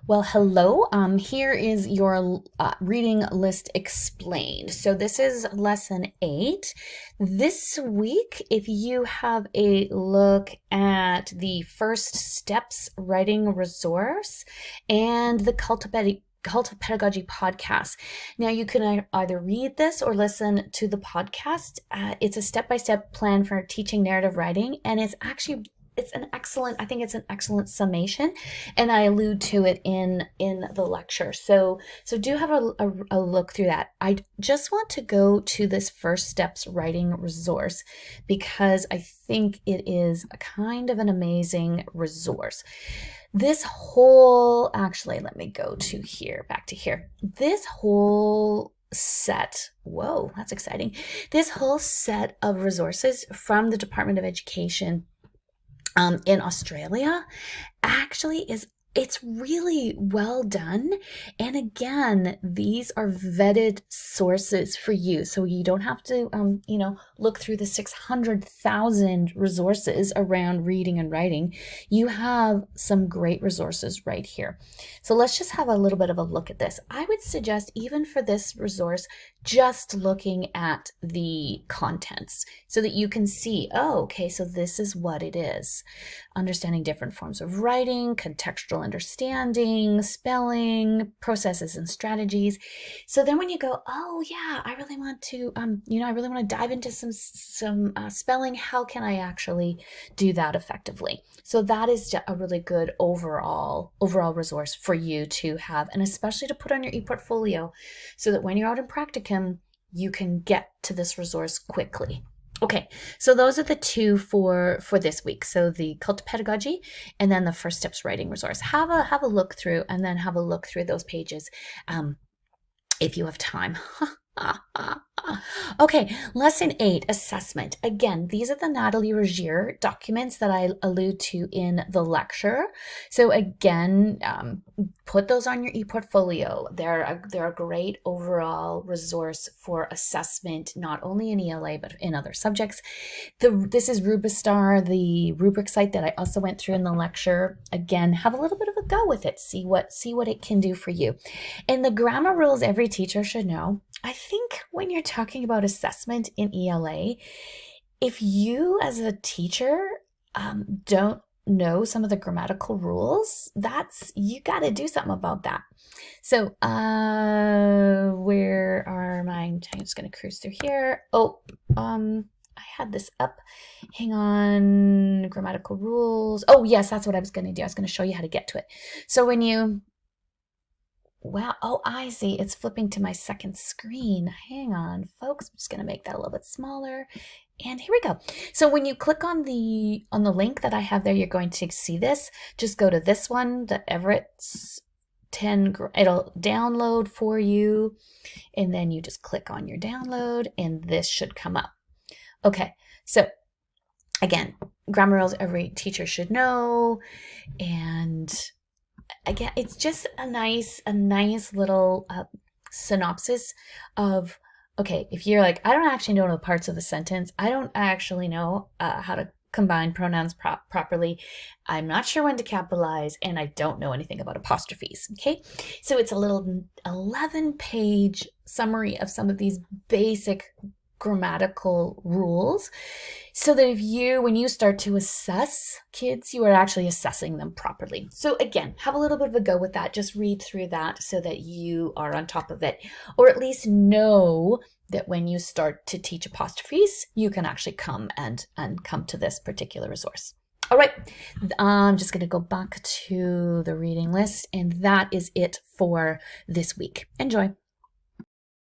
Well, hello. Here is your reading list explained. So this is lesson 8. This week, if you have a look at the First Steps Writing Resource and the Cult of Pedagogy podcast. Now, you can either read this or listen to the podcast. It's a step-by-step plan for teaching narrative writing, and I think it's an excellent summation, and I allude to it in the lecture. So do have a look through that. I just want to go to this First Steps Writing Resource because I think it is a kind of an amazing resource. Actually, let me go to here, back to here. This whole set, whoa, that's exciting. This whole set of resources from the Department of Education in Australia actually it's really well done. And again, these are vetted sources for you. So you don't have to, look through the 600,000 resources around reading and writing. You have some great resources right here. So let's just have a little bit of a look at this. I would suggest, even for this resource, just looking at the contents so that you can see, oh, okay, so this is what it is. Understanding different forms of writing, contextual understanding, spelling, processes and strategies. So then when you go, oh yeah, I really want to, I really want to dive into some spelling. How can I actually do that effectively? So that is a really good overall resource for you to have, and especially to put on your ePortfolio so that when you're out in practicum, you can get to this resource quickly. Okay, so those are the two for this week. So the Cult of Pedagogy and then the First Steps Writing Resource. Have a look through, and then have a look through those pages if you have time. Okay, lesson 8, assessment. Again, these are the Natalie Rogier documents that I allude to in the lecture. So again, put those on your ePortfolio. They're a great overall resource for assessment, not only in ELA, but in other subjects. This is Rubistar, the rubric site that I also went through in the lecture. Again, have a little bit of a go with it. See what it can do for you. And the grammar rules every teacher should know. I think when you're talking about assessment in ELA, if you as a teacher don't know some of the grammatical rules, you got to do something about that. So where are my, I'm just going to cruise through here. I had this up. Hang on, grammatical rules. Oh yes, that's what I was going to do. I was going to show you how to get to it. So when you Wow. Oh, I see. It's flipping to my second screen. Hang on, folks. I'm just going to make that a little bit smaller. And here we go. So when you click on the link that I have there, you're going to see this. Just go to this one, the Everett's 10. It'll download for you. And then you just click on your download and this should come up. Okay. So again, grammar rules every teacher should know. And again, it's just a nice little synopsis of, okay, if you're like, I don't actually know the parts of the sentence, I don't actually know how to combine pronouns properly, I'm not sure when to capitalize, and I don't know anything about apostrophes. Okay, so it's a little 11-page summary of some of these basic grammatical rules, so that when you start to assess kids, you are actually assessing them properly. So again, have a little bit of a go with that. Just read through that so that you are on top of it, or at least know that when you start to teach apostrophes, you can actually come to this particular resource. All right, I'm just going to go back to the reading list, and that is it for this week. Enjoy.